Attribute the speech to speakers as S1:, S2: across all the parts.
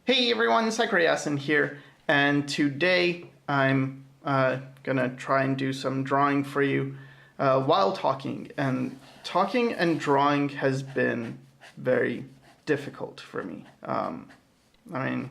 S1: Hey everyone, Sycra here, and today I'm gonna try and do some drawing for you while talking. And talking and drawing has been very difficult for me. I mean,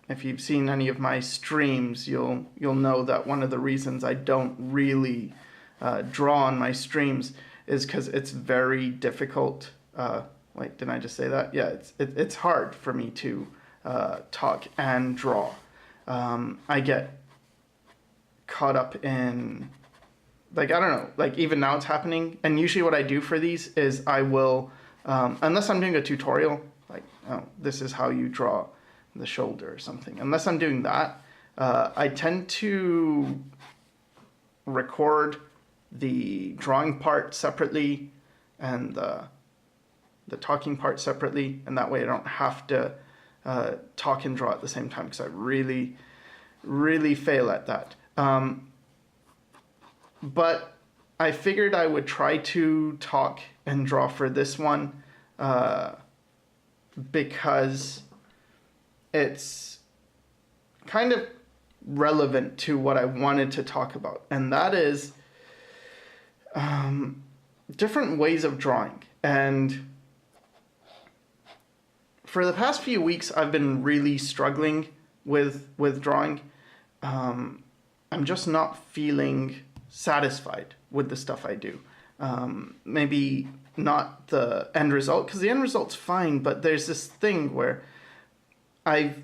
S1: if you've seen any of my streams, you'll know that one of the reasons I don't really draw on my streams is because it's very difficult. Wait, didn't I just say that? Yeah, it's hard for me to talk and draw. I get caught up in, I don't know, even now it's happening. And usually what I do for these is I will, unless I'm doing a tutorial, this is how you draw the shoulder or something. Unless I'm doing that, I tend to record the drawing part separately and the talking part separately, and that way I don't have to talk and draw at the same time, because I really fail at that. But I figured I would try to talk and draw for this one because it's kind of relevant to what I wanted to talk about, and that is different ways of drawing. And for the past few weeks, I've been really struggling with drawing. I'm just not feeling satisfied with the stuff I do. Maybe not the end result, because the end result's fine, but there's this thing where I've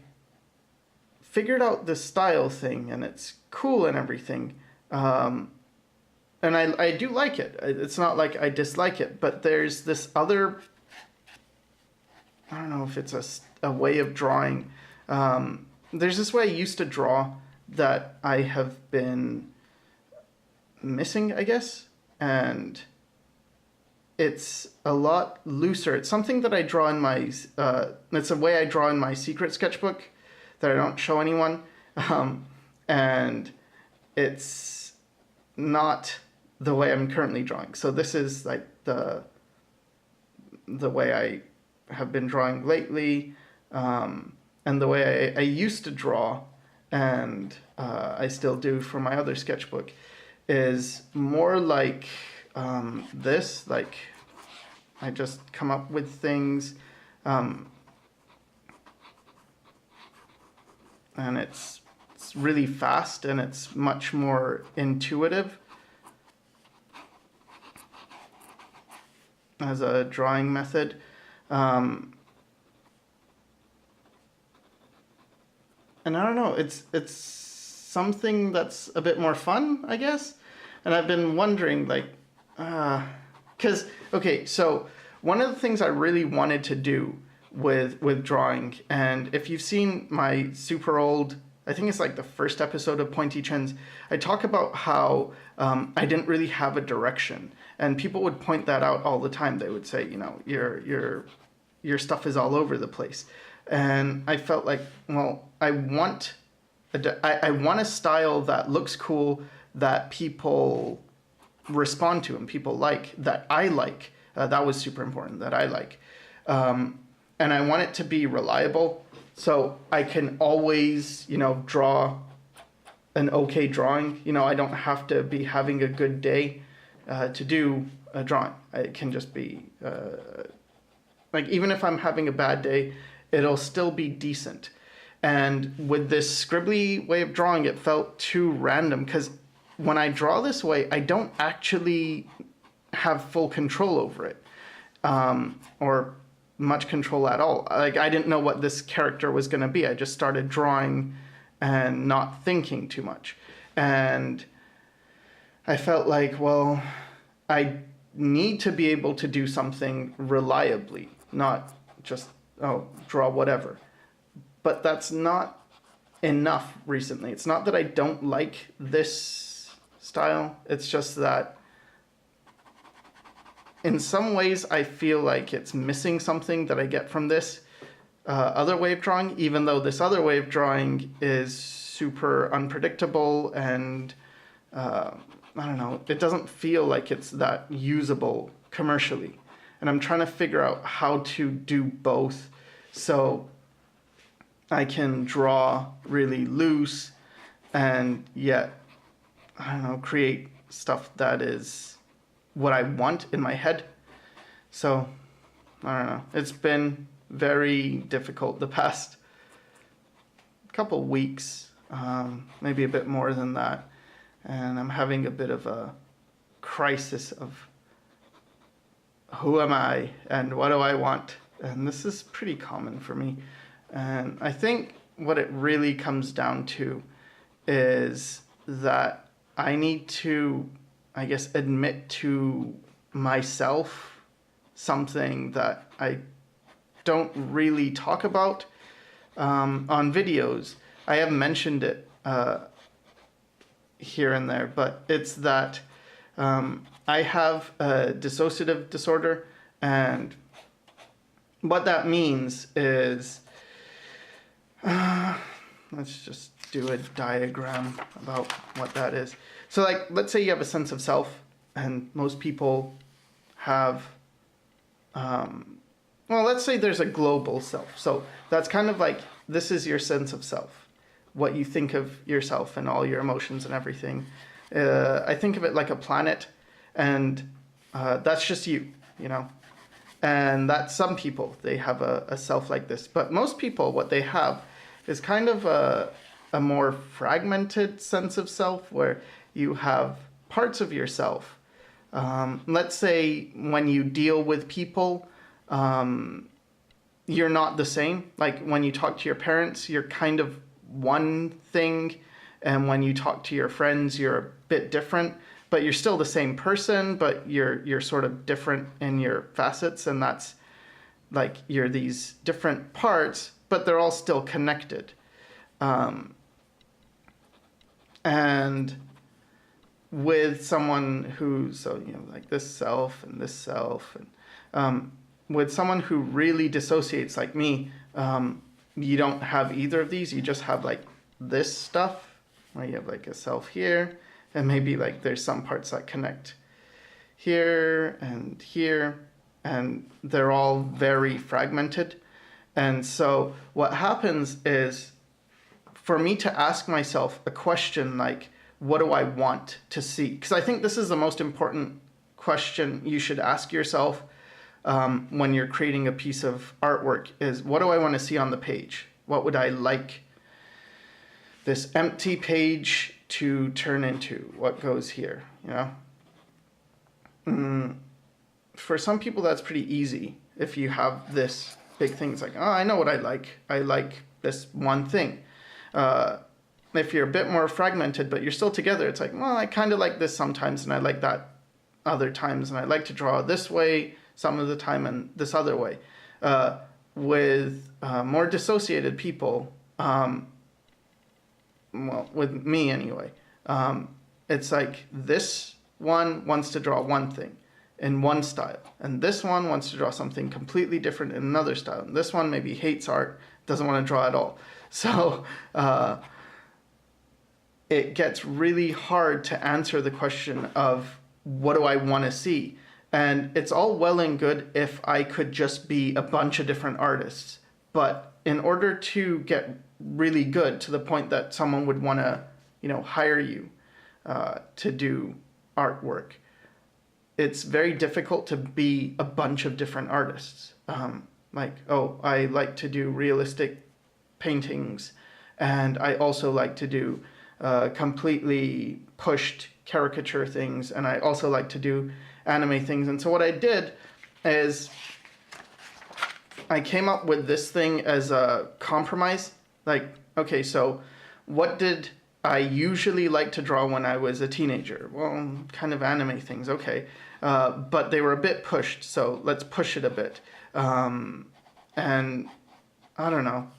S1: figured out this style thing, and it's cool and everything. And I do like it. It's not like I dislike it, but there's this other, I don't know if it's a way of drawing. There's this way I used to draw that I have been missing, I guess. And it's a lot looser. It's something that I draw in my, it's a way I draw in my secret sketchbook that I don't show anyone. And it's not the way I'm currently drawing. So this is like the way I have been drawing lately, and the way I used to draw, and I still do for my other sketchbook, is more like this. Like, I just come up with things, and it's really fast, and it's much more intuitive as a drawing method. And I don't know, it's something that's a bit more fun, I guess. And I've been wondering, because, okay, so one of the things I really wanted to do with drawing, and if you've seen my super old, I think it's like the first episode of Pointy Chins, I talk about how I didn't really have a direction. And people would point that out all the time. They would say, your stuff is all over the place. And I felt like, well, I want a style that looks cool, that people respond to and people like, that I like. That was super important, that I like. And I want it to be reliable, so I can always, draw an okay drawing. I don't have to be having a good day to do a drawing. It can just be, even if I'm having a bad day, it'll still be decent. And with this scribbly way of drawing, it felt too random, because when I draw this way, I don't actually have full control over it, or much control at all. I didn't know what this character was going to be. I just started drawing and not thinking too much. And I felt like, well, I need to be able to do something reliably, not just, draw whatever. But that's not enough recently. It's not that I don't like this style. It's just that in some ways I feel like it's missing something that I get from this other way of drawing, even though this other way of drawing is super unpredictable and I don't know, it doesn't feel like it's that usable commercially. And I'm trying to figure out how to do both. So I can draw really loose and yet, I don't know, create stuff that is what I want in my head. So, I don't know. It's been very difficult the past couple weeks, maybe a bit more than that. And I'm having a bit of a crisis of who am I and what do I want? And this is pretty common for me. And I think what it really comes down to is that I need to, I guess, admit to myself something that I don't really talk about on videos. I have mentioned it here and there, but it's that I have a dissociative disorder, and what that means is, let's just do a diagram about what that is. So like, let's say you have a sense of self, and most people have, well, let's say there's a global self. So that's kind of like, this is your sense of self, what you think of yourself and all your emotions and everything. I think of it like a planet, and that's just you, you know. And that's some people, they have a self like this. But most people, what they have is kind of a more fragmented sense of self, where you have parts of yourself. Let's say when you deal with people, you're not the same. Like when you talk to your parents, you're kind of one thing, and when you talk to your friends, you're a bit different, but you're still the same person, but you're sort of different in your facets, and that's like you're these different parts, but they're all still connected. And with someone who's, so, you know, like this self and this self, and with someone who really dissociates like me, you don't have either of these. You just have like this stuff, where you have like a self here, and maybe like there's some parts that connect here, and they're all very fragmented. And so what happens is, for me to ask myself a question like, what do I want to see? Because I think this is the most important question you should ask yourself when you're creating a piece of artwork, is what do I want to see on the page? What would I like this empty page to turn into? What goes here, you know? For some people, that's pretty easy. If you have this big thing, it's like, oh, I know what I like. I like this one thing. If you're a bit more fragmented, but you're still together, it's like, well, I kind of like this sometimes, and I like that other times, and I like to draw this way some of the time and this other way. With more dissociated people, well, with me anyway, it's like this one wants to draw one thing in one style, and this one wants to draw something completely different in another style, and this one maybe hates art, doesn't want to draw at all. So it gets really hard to answer the question of what do I want to see. And it's all well and good if I could just be a bunch of different artists. But in order to get really good to the point that someone would want to, you know, hire you to do artwork, it's very difficult to be a bunch of different artists. Like, oh, I like to do realistic paintings, and I also like to do completely pushed caricature things, and I also like to do anime things. And so what I did is I came up with this thing as a compromise. Like, okay, so what did I usually like to draw when I was a teenager? Well, kind of anime things, okay. But they were a bit pushed, so let's push it a bit. And I don't know.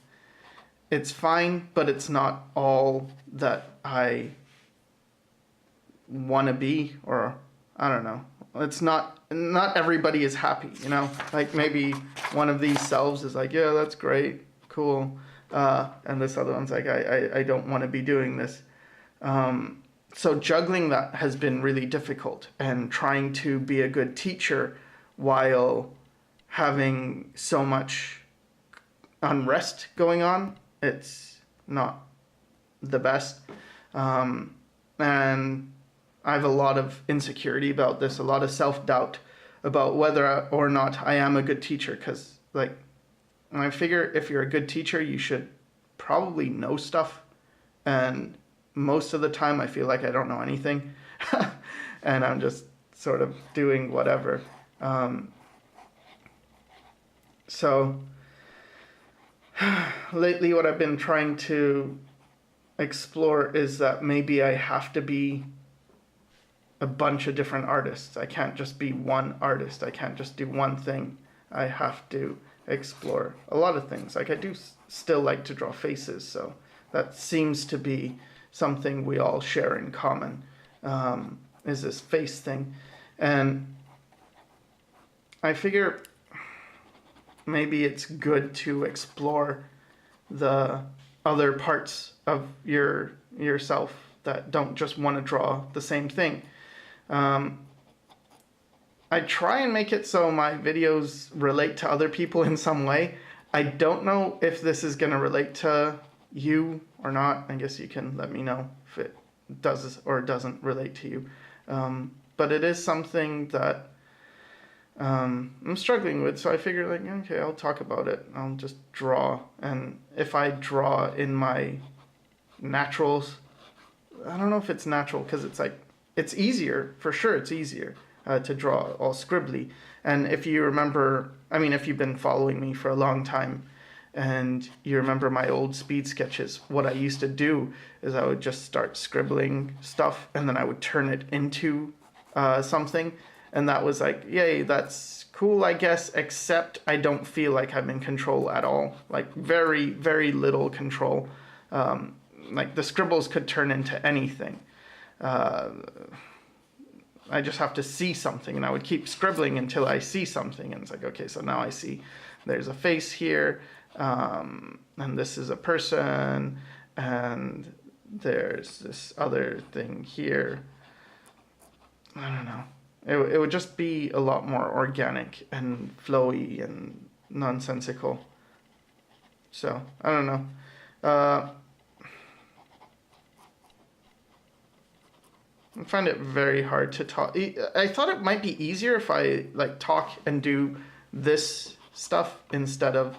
S1: It's fine, but it's not all that I want to be, or I don't know. It's not everybody is happy, you know? Like maybe one of these selves is like, yeah, that's great, cool. And this other one's like, I don't want to be doing this. So juggling that has been really difficult, and trying to be a good teacher while having so much unrest going on it's not the best. And I have a lot of insecurity about this, a lot of self-doubt about whether or not I am a good teacher. Because, like, I figure if you're a good teacher, you should probably know stuff. And most of the time, I feel like I don't know anything. And I'm just sort of doing whatever. So lately, what I've been trying to explore is that maybe I have to be a bunch of different artists. I can't just be one artist. I can't just do one thing. I have to explore a lot of things. Like, I do still like to draw faces, so that seems to be something we all share in common, is this face thing. And I figure maybe it's good to explore the other parts of yourself that don't just want to draw the same thing. I try and make it so my videos relate to other people in some way. I don't know if this is going to relate to you or not. I guess you can let me know if it does or doesn't relate to you. But it is something that I'm struggling with, so I figured, like, okay, I'll talk about it. I'll just draw, and if I draw in my naturals, I don't know if it's natural, because it's like, it's easier, for sure it's easier to draw all scribbly. And if you remember, I mean, if you've been following me for a long time, and you remember my old speed sketches, what I used to do is I would just start scribbling stuff, and then I would turn it into something. And that was like, yay, that's cool, I guess, except I don't feel like I'm in control at all. Like, very, very little control. Like, the scribbles could turn into anything. I just have to see something, and I would keep scribbling until I see something. And it's like, okay, so now I see there's a face here, and this is a person, and there's this other thing here. I don't know. It would just be a lot more organic and flowy and nonsensical. So, I don't know. I find it very hard to talk. I thought it might be easier if I, like, talk and do this stuff instead of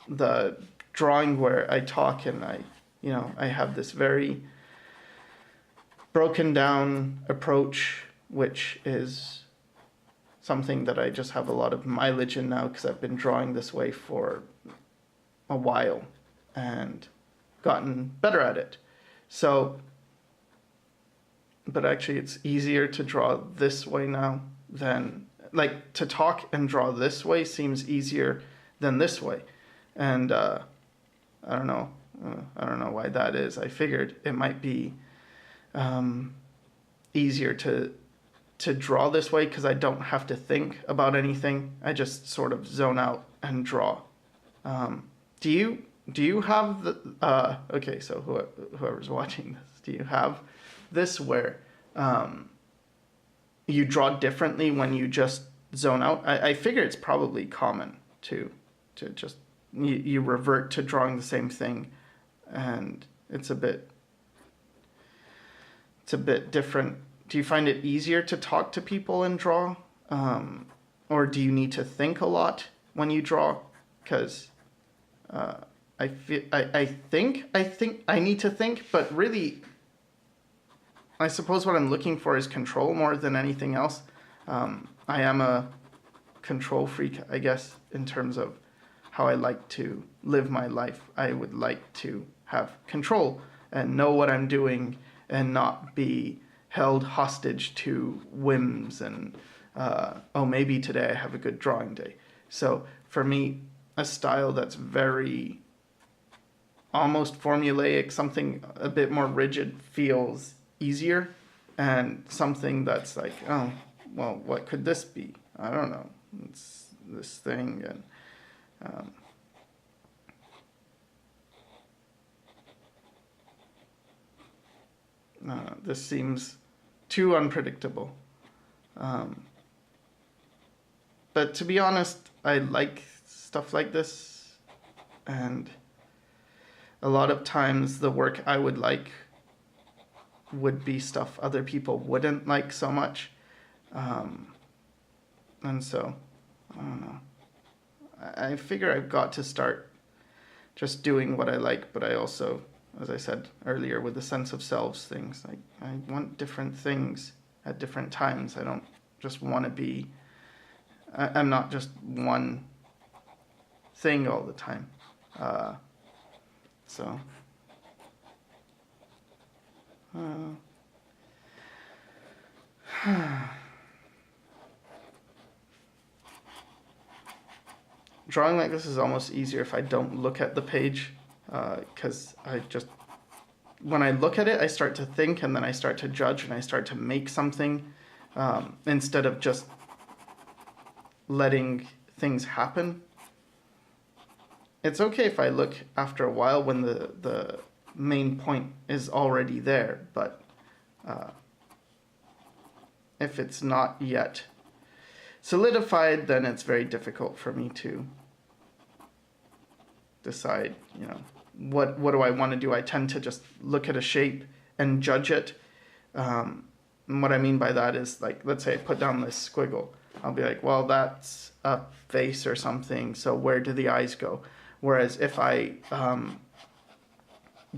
S1: the drawing where I talk and I have this very broken down approach, which is something that I just have a lot of mileage in now, because I've been drawing this way for a while and gotten better at it. So, but actually it's easier to draw this way now than, like, to talk and draw this way seems easier than this way. And I don't know why that is. I figured it might be easier to draw this way, because I don't have to think about anything. I just sort of zone out and draw. Do you have the okay, so whoever's watching this, do you have this where you draw differently when you just zone out? I figure it's probably common to just you revert to drawing the same thing, and it's a bit different. Do you find it easier to talk to people and draw? Or do you need to think a lot when you draw? Because I think I need to think, but really, I suppose what I'm looking for is control more than anything else. I am a control freak, I guess, in terms of how I like to live my life. I would like to have control and know what I'm doing and not be held hostage to whims and, maybe today I have a good drawing day. So for me, a style that's very almost formulaic, something a bit more rigid, feels easier, and something that's like, oh, well, what could this be? I don't know. It's this thing, and this seems too unpredictable. But to be honest, I like stuff like this, and a lot of times the work I would like would be stuff other people wouldn't like so much. And so, I don't know. I figure I've got to start just doing what I like, but I also, as I said earlier, with the sense of selves things, like I want different things at different times. I don't just want to be, I'm not just one thing all the time. So, drawing like this is almost easier if I don't look at the page, because when I look at it, I start to think, and then I start to judge, and I start to make something, instead of just letting things happen. It's okay if I look after a while when the main point is already there, but if it's not yet solidified, then it's very difficult for me to decide, what do I want to do. I tend to just look at a shape and judge it. And what I mean by that is, like, let's say I put down this squiggle. I'll be like, well, that's a face or something, so where do the eyes go? Whereas if I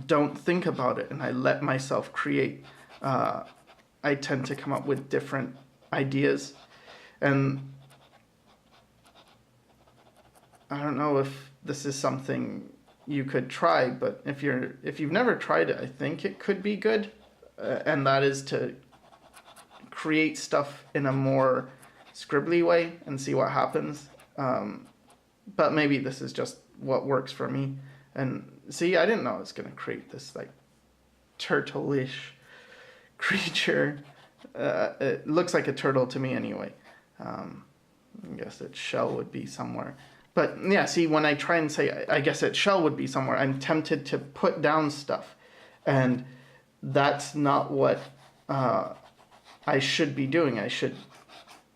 S1: don't think about it and I let myself create, I tend to come up with different ideas. And I don't know if this is something you could try, but if you've never tried it, I think it could be good, and that is to create stuff in a more scribbly way and see what happens. But maybe this is just what works for me. And see, I didn't know I was going to create this like turtle-ish creature. It looks like a turtle to me anyway. I guess its shell would be somewhere. But yeah, see, when I try and say, I guess its shell would be somewhere, I'm tempted to put down stuff. And that's not what I should be doing. I should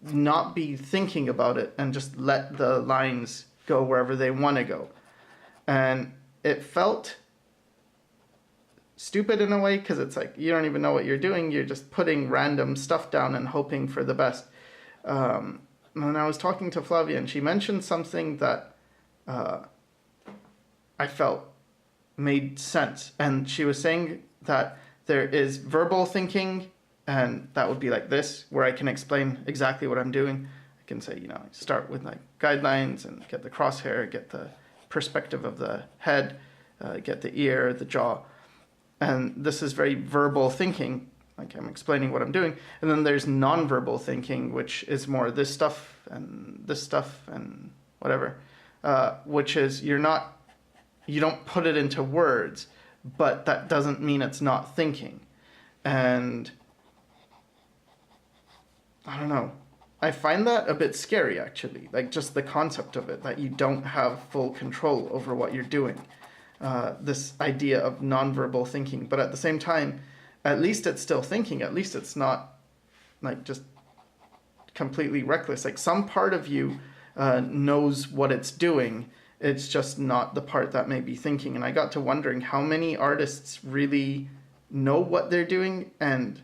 S1: not be thinking about it and just let the lines go wherever they want to go. And it felt stupid in a way, because it's like, you don't even know what you're doing. You're just putting random stuff down and hoping for the best. When I was talking to Flavia, and she mentioned something that I felt made sense. And she was saying that there is verbal thinking, and that would be like this, where I can explain exactly what I'm doing. I can say, I start with like guidelines and get the crosshair, get the perspective of the head, get the ear, the jaw. And this is very verbal thinking, like I'm explaining what I'm doing. And then there's nonverbal thinking, which is more this stuff and whatever, which is you don't put it into words, but that doesn't mean it's not thinking. And I don't know. I find that a bit scary, actually. Like, just the concept of it, that you don't have full control over what you're doing. This idea of nonverbal thinking. But at the same time, at least it's still thinking. At least it's not, like, just completely reckless. Like, some part of you knows what it's doing. It's just not the part that may be thinking. And I got to wondering how many artists really know what they're doing and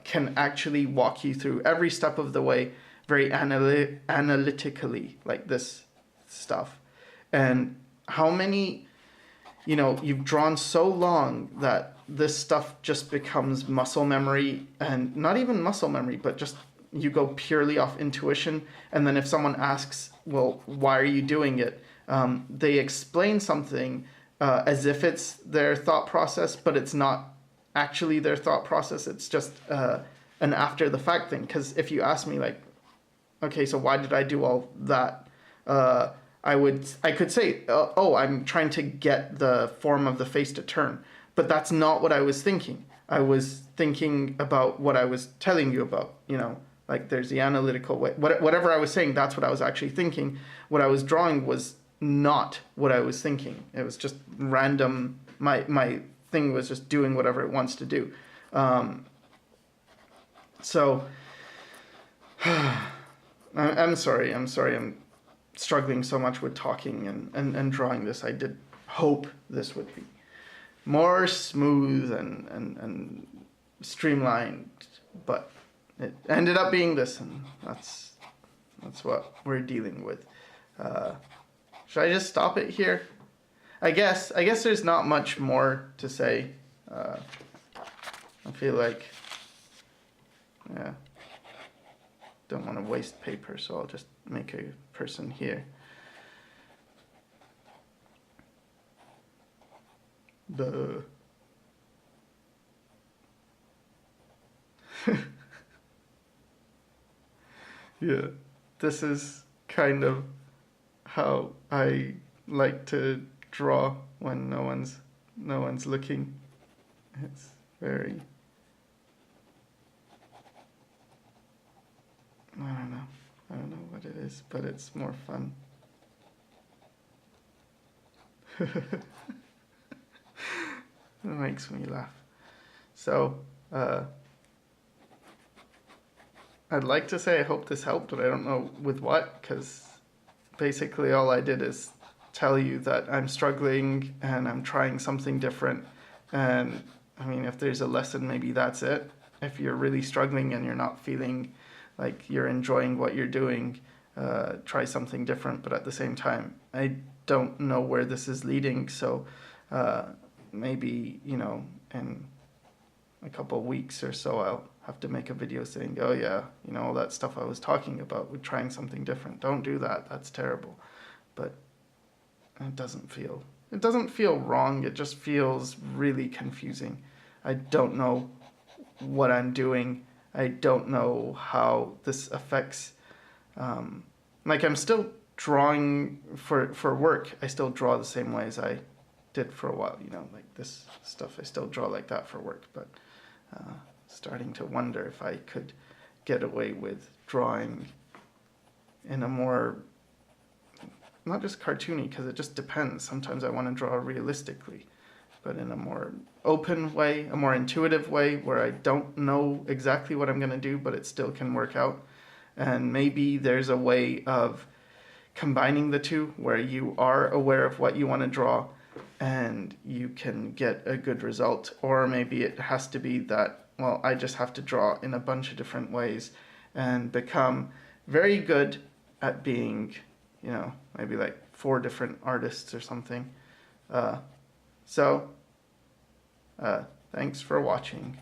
S1: can actually walk you through every step of the way very analytically, like this stuff. And how many, you've drawn so long that this stuff just becomes muscle memory, and not even muscle memory, but just you go purely off intuition. And then if someone asks, well, why are you doing it? They explain something as if it's their thought process, but it's not actually their thought process. It's just an after the fact thing. Because if you ask me, like, okay, so why did I do all that? I could say, oh, I'm trying to get the form of the face to turn. But that's not what I was thinking. I was thinking about what I was telling you about, like there's the analytical way. Whatever I was saying, that's what I was actually thinking. What I was drawing was not what I was thinking. It was just random. My thing was just doing whatever it wants to do. So I'm sorry. I'm struggling so much with talking and drawing this. I did hope this would be. More smooth and streamlined, but it ended up being this, and that's what we're dealing with. Should I just stop it here? I guess there's not much more to say. I feel like, yeah, don't want to waste paper, so I'll just make a person here. Yeah, this is kind of how I like to draw when no one's looking. It's very, I don't know what it is, but it's more fun. It makes me laugh. So, I'd like to say I hope this helped, but I don't know with what, because basically all I did is tell you that I'm struggling and I'm trying something different. And I mean, if there's a lesson, maybe that's it. If you're really struggling and you're not feeling like you're enjoying what you're doing, try something different. But at the same time, I don't know where this is leading. So maybe, you know, in a couple of weeks or so, I'll have to make a video saying, oh yeah, you know, all that stuff I was talking about with trying something different. Don't do that. That's terrible. But it doesn't feel wrong. It just feels really confusing. I don't know what I'm doing. I don't know how this affects, like I'm still drawing for work. I still draw the same way as I did for a while, you know, like this stuff, I still draw like that for work, but starting to wonder if I could get away with drawing in a more, not just cartoony, because it just depends. Sometimes I want to draw realistically, but in a more open way, a more intuitive way, where I don't know exactly what I'm going to do, but it still can work out. And maybe there's a way of combining the two, where you are aware of what you want to draw and you can get a good result. Or maybe it has to be that, well, I just have to draw in a bunch of different ways and become very good at being, you know, maybe like 4 different artists or something. Thanks for watching.